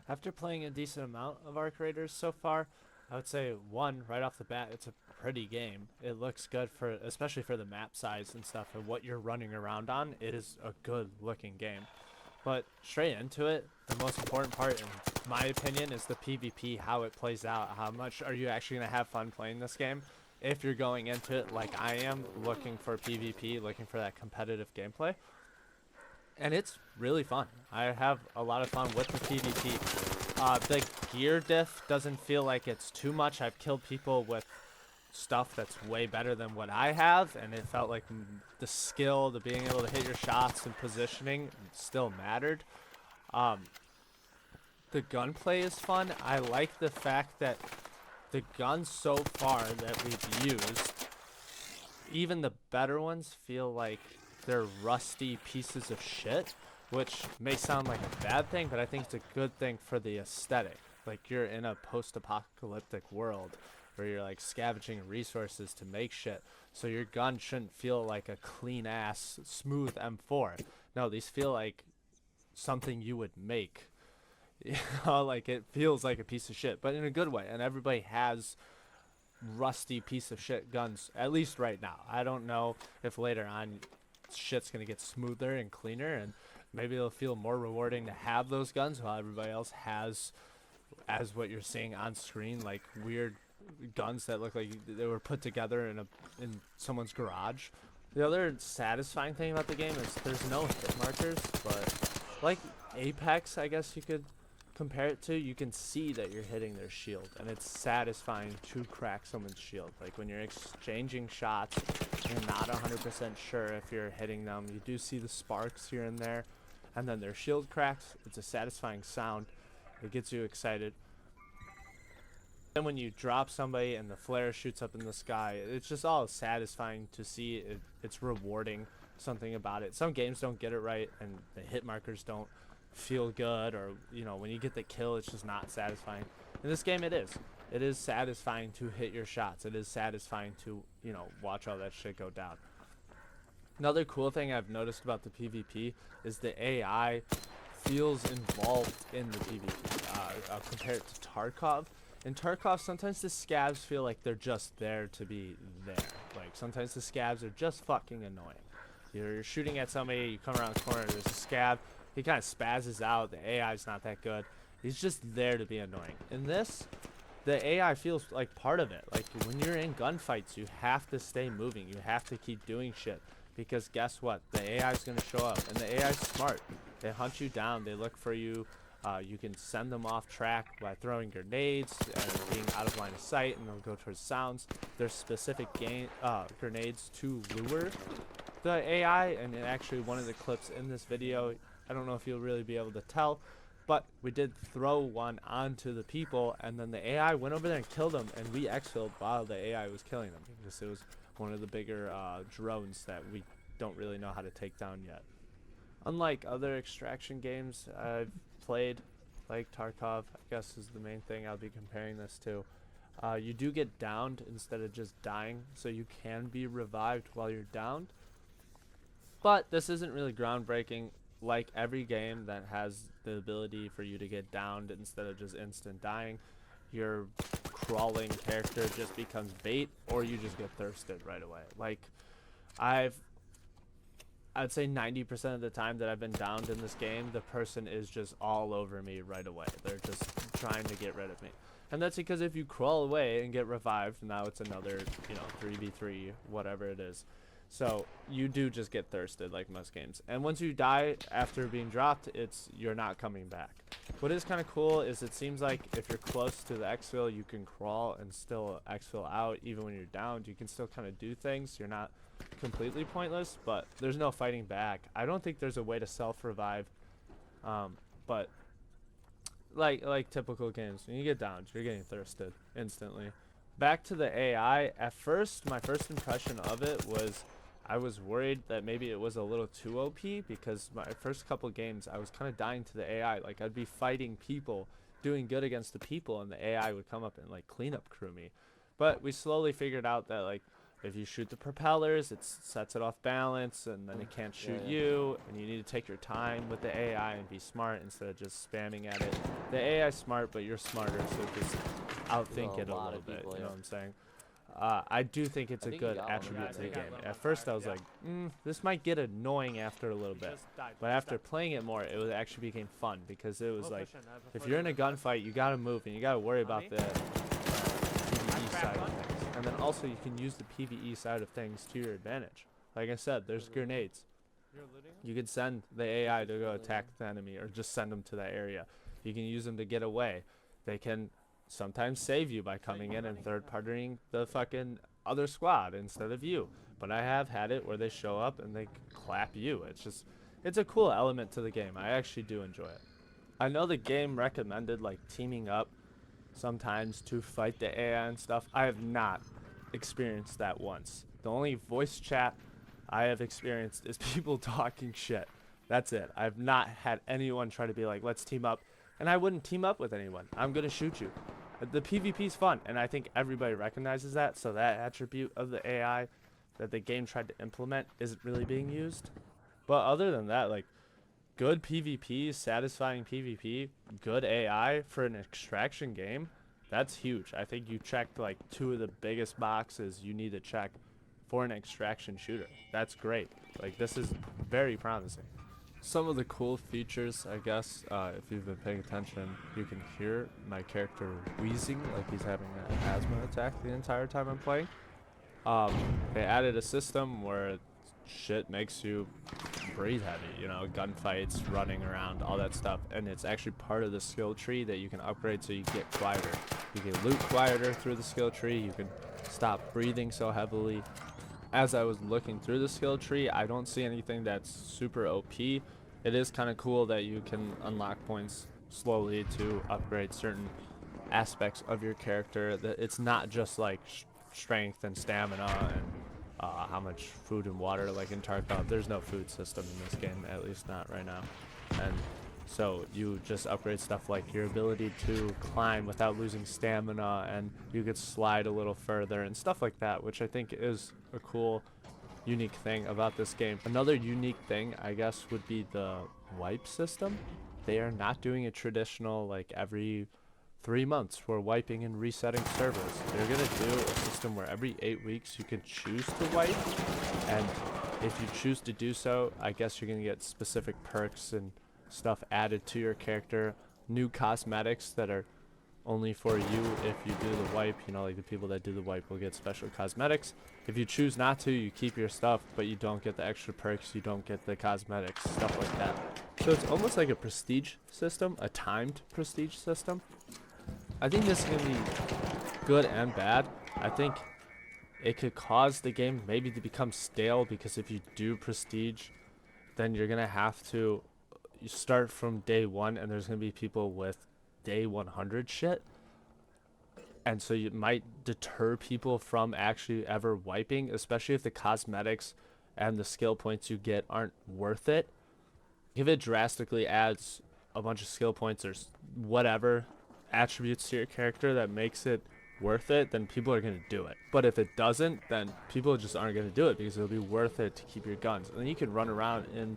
After playing a decent amount of Arc Raiders so far, I would say one right off the bat, it's a pretty game. It looks good for, especially for the map size and stuff, and what you're running around on. It is a good looking game. But straight into it, the most important part, in my opinion, is the PvP, how it plays out. How much are you actually going to have fun playing this game? If you're going into it like I am, looking for PvP, looking for that competitive gameplay, and it's really fun. I have a lot of fun with the PvP. The gear diff doesn't feel like it's too much. I've killed people with stuff that's way better than what I have, and it felt like the skill, the being able to hit your shots and positioning still mattered. Um, the gunplay is fun. I like the fact that the guns so far that we've used, even the better ones, feel like they're rusty pieces of shit, which may sound like a bad thing, but I think it's a good thing for the aesthetic. Like, you're in a post-apocalyptic world where you're like scavenging resources to make shit, so your gun shouldn't feel like a clean ass smooth M4. No, these feel like something you would make. You know, like it feels like a piece of shit, but in a good way. And everybody has rusty piece of shit guns, at least right now. I don't know if later on shit's gonna get smoother and cleaner, and maybe it'll feel more rewarding to have those guns while everybody else has, as what you're seeing on screen, like weird guns that look like they were put together in someone's garage. The other satisfying thing about the game is there's no hit markers, but like Apex, I guess you could compare it to, you can see that you're hitting their shield, and it's satisfying to crack someone's shield. Like when you're exchanging shots, you're not 100% sure if you're hitting them. You do see the sparks here and there, and then their shield cracks. It's a satisfying sound. It gets you excited. Then when you drop somebody and the flare shoots up in the sky, it's just all satisfying to see. It's rewarding, something about it. Some games don't get it right, and the hit markers don't feel good, or when you get the kill, it's just not satisfying. In this game, it is. It is satisfying to hit your shots. It is satisfying to watch all that shit go down. Another cool thing I've noticed about the PvP is the AI feels involved in the PvP. I'll compare it to Tarkov. In Tarkov, sometimes the scavs feel like they're just there to be there. Like, sometimes the scavs are just fucking annoying. You're shooting at somebody, you come around the corner, there's a scav, he kind of spazzes out, the AI's not that good. He's just there to be annoying. In this, the AI feels like part of it. Like, when you're in gunfights, you have to stay moving. You have to keep doing shit. Because guess what? The AI is going to show up. And the AI is smart. They hunt you down. They look for you. You can send them off track by throwing grenades and being out of line of sight, and they'll go towards sounds. There's specific grenades to lure the AI, and in actually one of the clips in this video, I don't know if you'll really be able to tell, but we did throw one onto the people, and then the AI went over there and killed them, and we exfilled while the AI was killing them, because it was one of the bigger drones that we don't really know how to take down yet. Unlike other extraction games I've played, like Tarkov, I guess is the main thing I'll be comparing this to, you do get downed instead of just dying, so you can be revived while you're downed. But this isn't really groundbreaking. Like every game that has the ability for you to get downed instead of just instant dying, your crawling character just becomes bait, or you just get thirsted right away. Like, I'd say 90% of the time that I've been downed in this game, the person is just all over me right away. They're just trying to get rid of me. And that's because if you crawl away and get revived, now it's another, 3v3, whatever it is. So you do just get thirsted like most games. And once you die after being dropped, you're not coming back. What is kind of cool is it seems like if you're close to the exfil, you can crawl and still exfil out. Even when you're downed, you can still kind of do things. You're not completely pointless, but there's no fighting back. I don't think there's a way to self-revive, but like typical games, when you get downed, you're getting thirsted instantly. Back to the AI, at first, my first impression of it was I was worried that maybe it was a little too OP, because my first couple games I was kind of dying to the AI. Like, I'd be fighting people, doing good against the people, and the AI would come up and like clean up crew me. But we slowly figured out that like if you shoot the propellers, it sets it off balance, and then it can't shoot you, and you need to take your time with the AI and be smart instead of just spamming at it. The AI is smart, but you're smarter, so just outthink it a little bit. You know what I'm saying? I do think it's a good attribute to the game. At first, I was like, this might get annoying after a little bit. But after playing it more, it actually became fun because it was like, if you're in a gunfight, you gotta move and you gotta worry about the PvE side of things. And then also, you can use the PvE side of things to your advantage. Like I said, there's grenades. You can send the AI to go attack the enemy or just send them to that area. You can use them to get away. They can sometimes save you by coming in and third-partying the fucking other squad instead of you. But I have had it where they show up and they clap you. It's a cool element to the game. I actually do enjoy it. I know the game recommended like teaming up sometimes to fight the AI and stuff. I have not experienced that once. The only voice chat I have experienced is people talking shit. That's it. I've not had anyone try to be like, let's team up. And I wouldn't team up with anyone. I'm going to shoot you. The PvP is fun, and I think everybody recognizes that, so that attribute of the AI that the game tried to implement isn't really being used. But other than that, like, good PvP, satisfying PvP, good AI for an extraction game, that's huge. I think you checked, like, 2 of the biggest boxes you need to check for an extraction shooter. That's great. Like, this is very promising. Some of the cool features, I guess, if you've been paying attention, you can hear my character wheezing like he's having an asthma attack the entire time I'm playing. They added a system where shit makes you breathe heavy, you know, gunfights, running around, all that stuff, and it's actually part of the skill tree that you can upgrade so you get quieter. You can loot quieter through the skill tree, you can stop breathing so heavily. As I was looking through the skill tree, I don't see anything that's super OP. It is kind of cool that you can unlock points slowly to upgrade certain aspects of your character. That it's not just like strength and stamina and how much food and water like in Tarkov. There's no food system in this game, at least not right now. And so you just upgrade stuff like your ability to climb without losing stamina, and you could slide a little further and stuff like that, which I think is a cool, unique thing about this game. Another unique thing, I guess, would be the wipe system. They are not doing a traditional, like, every 3 months we're wiping and resetting servers. They're going to do a system where every 8 weeks you can choose to wipe, and if you choose to do so, I guess you're going to get specific perks and stuff added to your character, new cosmetics that are only for you if you do the wipe. You know, like the people that do the wipe will get special cosmetics. If you choose not to, you keep your stuff, but you don't get the extra perks, you don't get the cosmetics, stuff like that. So it's almost like a prestige system, a timed prestige system. I think this is going to be good and bad. I think it could cause the game maybe to become stale, because if you do prestige, then you're going to have to you start from day 1, and there's going to be people with day 100 shit. And so you might deter people from actually ever wiping, especially if the cosmetics and the skill points you get aren't worth it. If it drastically adds a bunch of skill points or whatever attributes to your character that makes it worth it, then people are going to do it. But if it doesn't, then people just aren't going to do it because it'll be worth it to keep your guns. And then you can run around and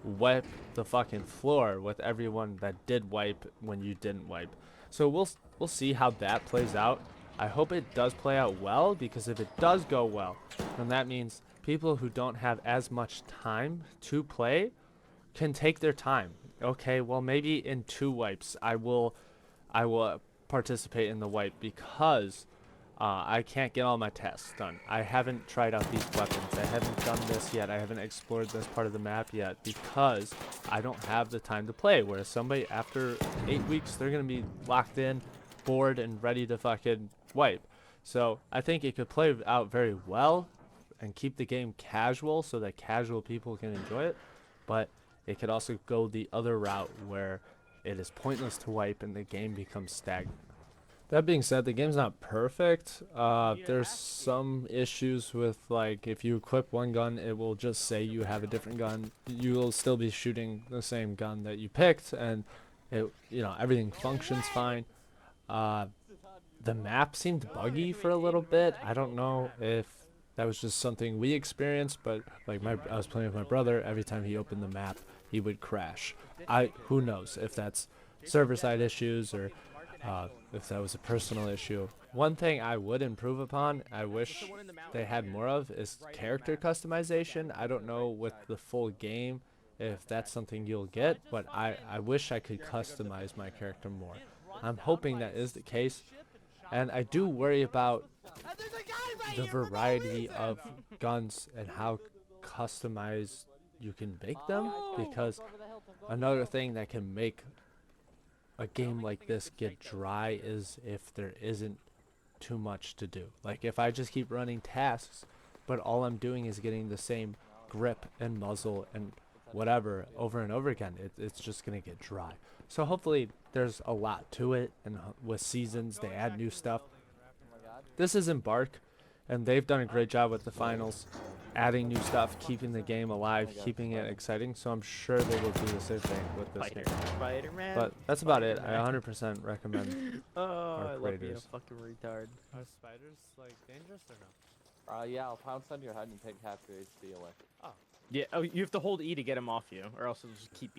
wipe the fucking floor with everyone that did wipe when you didn't wipe. So we'll see how that plays out. I hope it does play out well, because if it does go well, then that means people who don't have as much time to play can take their time. Okay, well, maybe in 2 wipes I will participate in the wipe because I can't get all my tasks done. I haven't tried out these weapons. I haven't done this yet. I haven't explored this part of the map yet because I don't have the time to play. Whereas somebody after 8 weeks, they're going to be locked in, bored, and ready to fucking wipe. So I think it could play out very well and keep the game casual so that casual people can enjoy it. But it could also go the other route where it is pointless to wipe and the game becomes stagnant. That being said, the game's not perfect. There's some issues with, like, if you equip one gun, it will just say you have a different gun. You will still be shooting the same gun that you picked, and everything functions fine. The map seemed buggy for a little bit. I don't know if that was just something we experienced. But like I was playing with my brother. Every time he opened the map, he would crash. Who knows if that's server side issues or if that was a personal issue. One thing I would improve upon, I wish they had more of, is character customization. I don't know with the full game if that's something you'll get, but I wish I could customize my character more. I'm hoping that is the case, and I do worry about the variety of guns and how customized you can make them, because another thing that can make a game like this get dry is if there isn't too much to do. Like if I just keep running tasks, but all I'm doing is getting the same grip and muzzle and whatever over and over again, it's just gonna get dry. So hopefully there's a lot to it, and with seasons they add new stuff. This is Embark, and they've done a great job with the finals, adding new stuff, keeping the game alive, keeping it exciting. So I'm sure they will do the same thing with this game. Spider-Man. But that's about it. I 100% recommend Oh, our I love being a creators. fucking retard. Are spiders like dangerous or no? Yeah, I'll pounce on your head and take half your HP away. Yeah. Oh, you have to hold E to get him off you, or else he'll just keep beating.